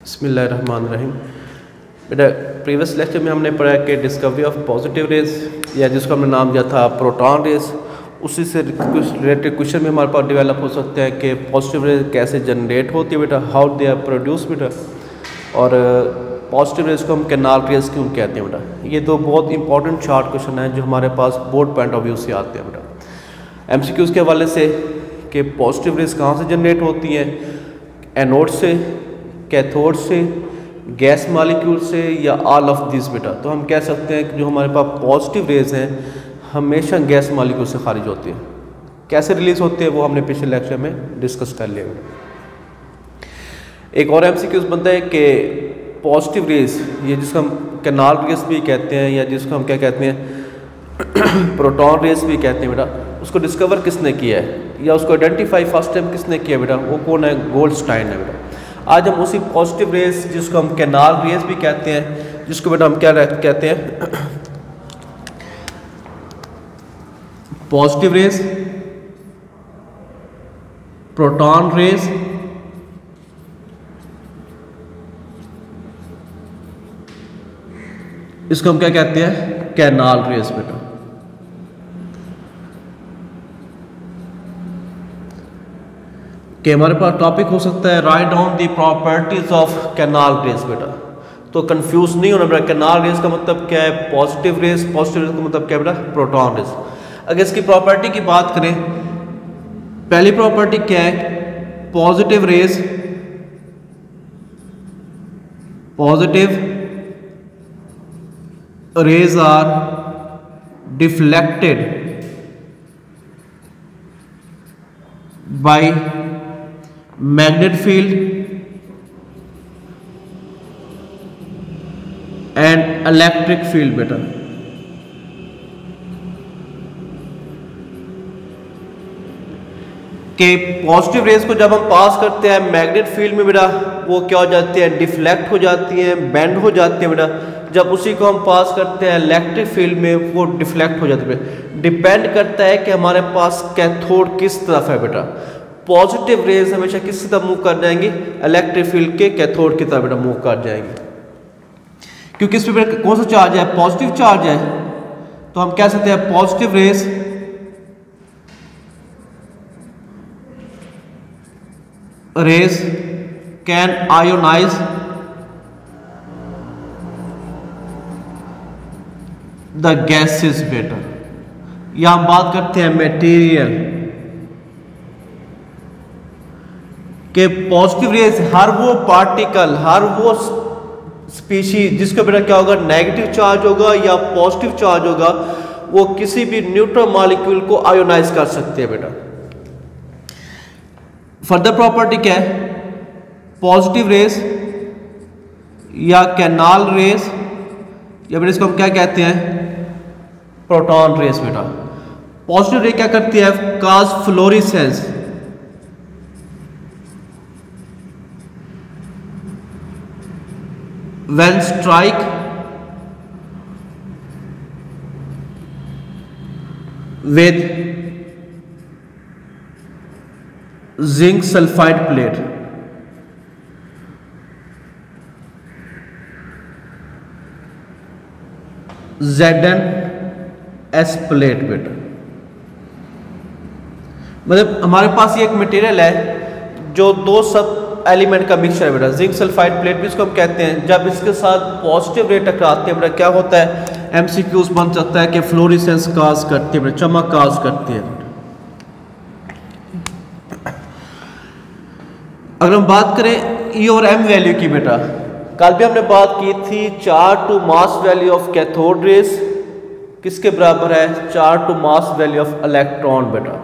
बिस्मिल्लाहिर्रहमानिर्रहीम। बेटा previous lecture में हमने पढ़ा कि डिस्कवरी ऑफ पॉजिटिव रेज या जिसको हमने नाम दिया था प्रोटॉन रेज, उसी से कुछ रिलेटेड क्वेश्चन भी हमारे पास डेवलप हो सकते हैं कि पॉजिटिव रेज कैसे जनरेट होती है बेटा, हाउ दे आर प्रोड्यूस बेटा, और पॉजिटिव रेज को हम कैनाल रेज क्यों कहते हैं बेटा। ये दो बहुत इंपॉर्टेंट शॉर्ट क्वेश्चन हैं जो हमारे पास बोर्ड पॉइंट ऑफ व्यू से आते हैं बेटा। MCQs के हवाले से कि पॉजिटिव रेज कहाँ से जनरेट होती हैं, एनोड से, कैथोड से, गैस मॉलिक्यूल से, या ऑल ऑफ दिस बेटा। तो हम कह सकते हैं कि जो हमारे पास पॉजिटिव रेज हैं हमेशा गैस मॉलिक्यूल से खारिज होती है। कैसे रिलीज होते हैं वो हमने पिछले लेक्चर में डिस्कस कर लिया। एक और MCQs बनता है कि पॉजिटिव रेज, ये जिसको हम कैनाल रेज भी कहते हैं या जिसको हम क्या कहते हैं प्रोटॉन रेज भी कहते हैं बेटा, उसको डिस्कवर किसने किया है या उसको आइडेंटिफाई फर्स्ट टाइम किसने किया बेटा, वो कौन है, गोल्डस्टाइन है बेटा। आज हम उसी पॉजिटिव रेज जिसको हम कैनाल रेज भी कहते हैं, जिसको बेटा हम क्या कहते हैं पॉजिटिव रेज, प्रोटॉन रेज, इसको हम क्या कहते हैं कैनाल रेज बेटा। कि हमारे पास टॉपिक हो सकता है write down the properties of canal raise बेटा। तो कंफ्यूज नहीं होना बेटा, कैनाल रेज का मतलब क्या है, पॉजिटिव रेज, पॉजिटिव रेज का मतलब क्या है बेटा, प्रोटॉन रेज। अगर इसकी प्रॉपर्टी की बात करें, पहली प्रॉपर्टी क्या है, positive rays, positive rays are deflected by magnetic field and electric field बेटा। कि पॉजिटिव रेज को जब हम पास करते हैं मैग्नेट फील्ड में बेटा, वो क्या हो जाती है, डिफ्लेक्ट हो जाती हैं, बेंड हो जाती है बेटा। जब उसी को हम पास करते हैं इलेक्ट्रिक फील्ड में, वो डिफ्लेक्ट हो जाती है। डिपेंड करता है कि हमारे पास कैथोड किस तरफ है बेटा। पॉजिटिव रेज हमेशा किस तरफ मूव कर जाएंगी, इलेक्ट्रिक फील्ड के कैथोड की तरफ बेटा मूव कर जाएंगे। क्योंकि इस पे कौन सा चार्ज है, पॉजिटिव चार्ज है, तो हम कह सकते हैं positive rays can ionize the gases बेटा। या हम बात करते हैं मटेरियल के पॉजिटिव रेज हर वो पार्टिकल, हर वो स्पीशीज जिसका बेटा क्या होगा, नेगेटिव चार्ज होगा या पॉजिटिव चार्ज होगा, वो किसी भी न्यूट्रल मॉलिक्यूल को आयोनाइज कर सकते हैं बेटा। फर्दर प्रॉपर्टी क्या है, पॉजिटिव रेज या कैनाल रेज या बेटा इसको हम क्या कहते हैं, प्रोटॉन रेज बेटा। पॉजिटिव रेज क्या करती है, cause fluorescence, when strike with zinc sulfide plate, ZnS plate बेटा। मतलब हमारे पास ये एक मटेरियल है जो दो सब एलिमेंट का मिक्सचर है बेटा, जिंक सल्फाइड प्लेट भी इसको हम कहते हैं। जब इसके साथ पॉजिटिव रे टकराते हैं बेटा, क्या होता है, MCQs बन सकता है कि फ्लोरेसेंस काज करती है बेटा, चमक काज करती है। अगर हम बात करें E और M वैल्यू की बेटा, कल भी हमने बात की थी, charge to mass value of cathode rays किसके बराबर है, charge to mass value of electron बेटा।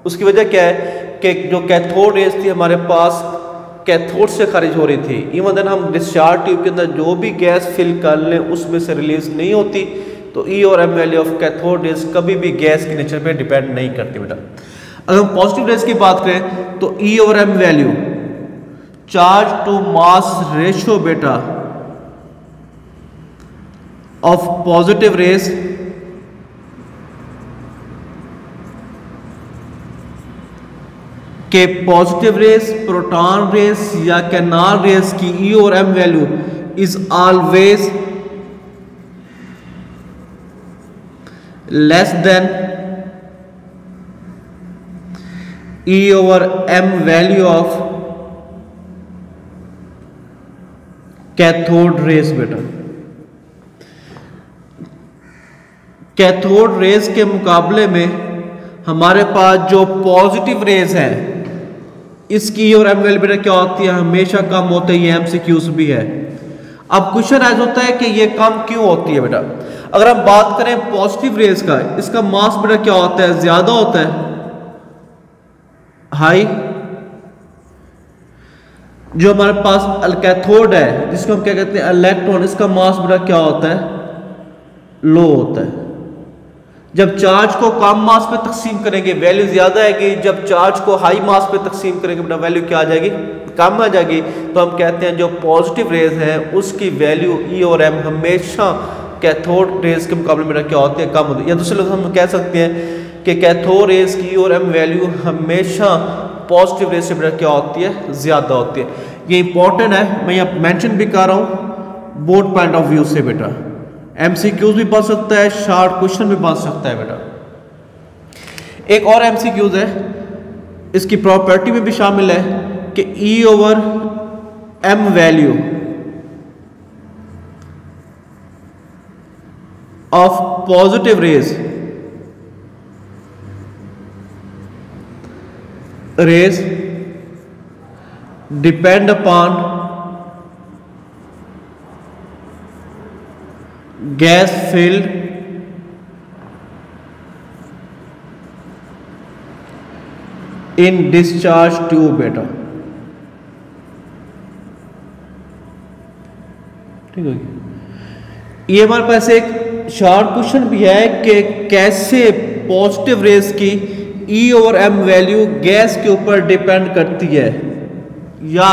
उसकी वजह क्या है कि जो कैथोड रेज थी हमारे पास कैथोड से खारिज हो रही थी। इवन देन हम डिस्चार्ज ट्यूब के अंदर जो भी गैस फिल कर लें उसमें से रिलीज नहीं होती। तो E और M value of cathode raise कभी भी गैस के नेचर पे डिपेंड नहीं करती बेटा। अगर हम पॉजिटिव रेज की बात करें तो E और M value charge to mass ratio बेटा ऑफ पॉजिटिव रेज कि पॉजिटिव रेस, प्रोटॉन रेस या कैनाल रेस की ई और M value is always less than E over M value of cathode rays. बेटा कैथोड रेस के मुकाबले में हमारे पास जो पॉजिटिव रेस है इसकी और एम वैल्यू बेटा क्या होती है, हमेशा कम होती है। ये एमसीक्यूज भी है। अब क्वेश्चन ऐसा होता है कि ये कम क्यों होती है बेटा। अगर हम बात करें पॉजिटिव रेस का, इसका मास बेटा क्या होता है, ज्यादा होता है, हाई। जो हमारे पास कैथोड है जिसको हम क्या कहते हैं इलेक्ट्रॉन, इसका मास बेटा क्या होता है, लो होता है। जब चार्ज को कम मास पे तकसीम करेंगे वैल्यू ज्यादा आएगी, जब चार्ज को हाई मास पे तकसीम करेंगे बेटा वैल्यू क्या आ जाएगी, कम आ जाएगी। तो हम कहते हैं जो पॉजिटिव रेज है उसकी वैल्यू ई और एम हमेशा कैथोड रेज के मुकाबले में क्या होते हैं, कम होती है। या दूसरे हम कह सकते हैं कि कैथोड रेज की ई और एम वैल्यू हमेशा पॉजिटिव रेज से बेटा क्या होती है, ज्यादा होती है। ये इंपॉर्टेंट है, मैं यहाँ मेंशन भी कर रहा हूँ बोर्ड पॉइंट ऑफ व्यू से बेटा। एमसीक्यूज भी बन सकता है, शॉर्ट क्वेश्चन भी बन सकता है बेटा। एक और एमसीक्यूज है, इसकी प्रॉपर्टी में भी शामिल है कि E over M value of positive rays depend upon gas filled in discharge tube बेटा। ठीक है, ये हमारे पास एक शॉर्ट क्वेश्चन भी है कि कैसे पॉजिटिव रेस की ई और एम वैल्यू गैस के ऊपर डिपेंड करती है, या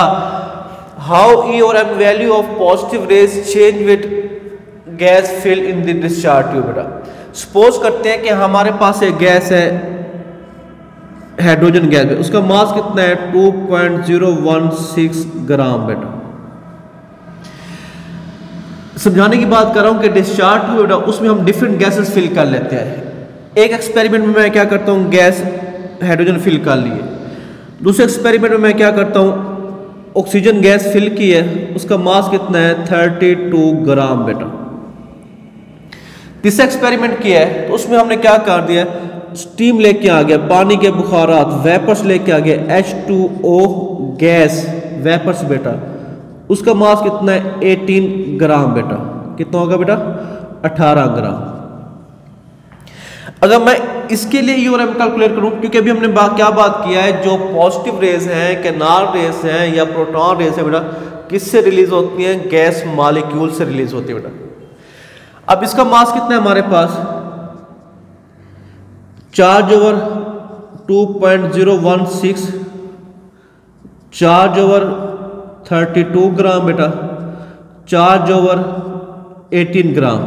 हाउ ई और M value of positive rays change with gas fill in the discharge tube. बेटा सपोज करते हैं कि हमारे पास एक गैस है, हाइड्रोजन गैस है, उसका मास कितना है 2.016 ग्राम। बेटा समझाने की बात कर रहा हूं कि डिस्चार्ज ट्यूब बेटा उसमें हम डिफरेंट गैसेस फिल कर लेते हैं। एक एक्सपेरिमेंट में मैं क्या करता हूं, गैस हाइड्रोजन फिल कर लिए। दूसरे एक्सपेरिमेंट में मैं क्या करता हूं, ऑक्सीजन गैस फिल की है, उसका मास कितना है 32 ग्राम। बेटा तीसरा एक्सपेरिमेंट किया है तो उसमें हमने क्या कर दिया, स्टीम लेके आ गया, पानी के बुखारात वेपर्स लेके आ गया, H2O गैस वेपर्स। बेटा उसका मास कितना है 18 ग्राम। बेटा कितना होगा बेटा 18 ग्राम। अगर मैं इसके लिए ई और एम कैलकुलेट करूं, क्योंकि अभी हमने क्या बात किया है, जो पॉजिटिव रेज हैं, कैनाल रेस हैं या प्रोटॉन रेस है बेटा किससे रिलीज होती हैं, गैस मॉलिक्यूल से रिलीज होती है। बेटा अब इसका मास कितना है हमारे पास, चार्ज ओवर 2.016 चार्ज ओवर 32 ग्राम। बेटा चार्ज ओवर 18 ग्राम।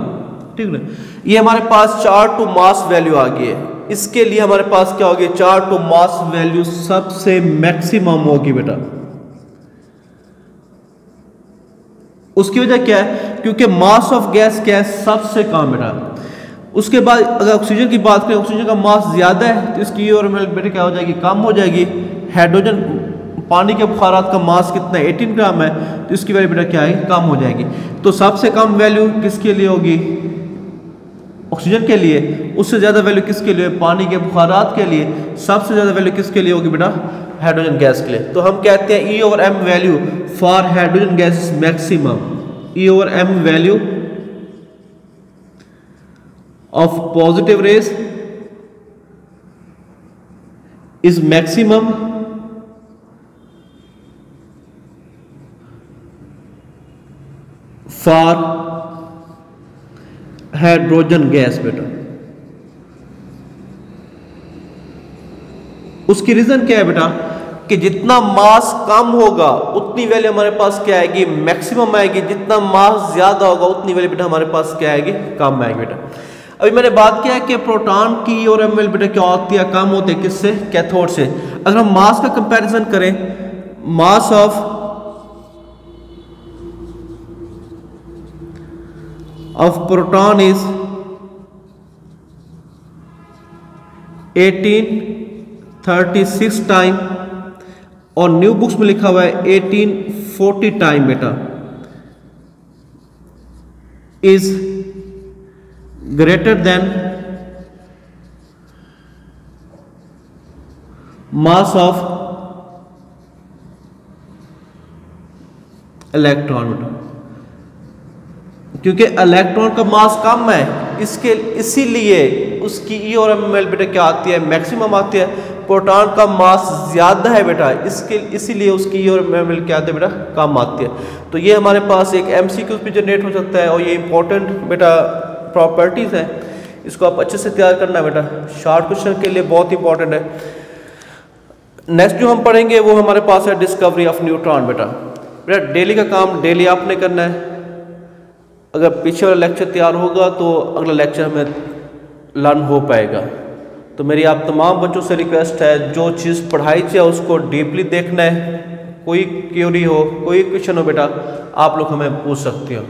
ठीक है, ये हमारे पास चार्ज टू मास वैल्यू आ गई है। इसके लिए हमारे पास क्या होगी, चार्ज टू मास वैल्यू सबसे मैक्सिमम होगी। बेटा उसकी वजह क्या है, क्योंकि मास ऑफ गैस क्या है, सबसे कम। बेटा उसके बाद अगर ऑक्सीजन की बात करें, ऑक्सीजन का मास ज्यादा है तो इसकी और बेटा क्या हो जाएगी, कम हो जाएगी। हाइड्रोजन पानी के बुखारात का मास कितना है 18 ग्राम है तो इसकी वैल्यू बेटा क्या है, कम हो जाएगी। तो सबसे कम वैल्यू किसके लिए होगी, ऑक्सीजन के लिए। उससे ज्यादा वैल्यू किसके लिए, पानी के बुखारात के लिए। सबसे ज्यादा वैल्यू किसके लिए होगी बेटा, हाइड्रोजन गैस के लिए। तो हम कहते हैं E over M value for hydrogen gas is maximum. E over M value of positive rays is maximum for hydrogen gas. बेटा उसकी रीजन क्या है बेटा, कि जितना मास कम होगा उतनी वैल्यू हमारे पास क्या आएगी, मैक्सिमम आएगी। जितना मास ज्यादा होगा उतनी वैल्यू बेटा हमारे पास क्या आएगी, कम आएगी। बेटा अभी मैंने बात किया है कि प्रोटॉन की EORML बेटा क्या होती है, कम होती है किससे, कैथोड से। अगर हम मास का कंपैरिजन करें, mass of proton is 1836 time, और न्यू बुक्स में लिखा हुआ है 1840 टाइम बेटा, is greater then mass of electron बेटा, क्योंकि इलेक्ट्रॉन का मास कम है इसीलिए उसकी EORML बेटा क्या आती है, मैक्सिमम आती है। प्रोटॉन का मास ज़्यादा है बेटा, इसीलिए उसकी EORML क्या आती है बेटा, कम आती है। तो ये हमारे पास एक MCQ भी जनरेट हो सकता है, और ये इंपॉर्टेंट बेटा प्रॉपर्टीज़ हैं, इसको आप अच्छे से तैयार करना है बेटा, शॉर्ट क्वेश्चन के लिए बहुत इंपॉर्टेंट है। नेक्स्ट जो हम पढ़ेंगे वो हमारे पास है डिस्कवरी ऑफ न्यूट्रॉन बेटा। डेली का काम डेली आपने करना है। अगर पीछे वाला लेक्चर तैयार होगा तो अगला लेक्चर हमें लर्न हो पाएगा। तो मेरी आप तमाम बच्चों से रिक्वेस्ट है, जो चीज़ पढ़ाई जाए उसको डीपली देखना है। कोई क्वेरी हो, कोई क्वेश्चन हो बेटा, आप लोग हमें पूछ सकते हो।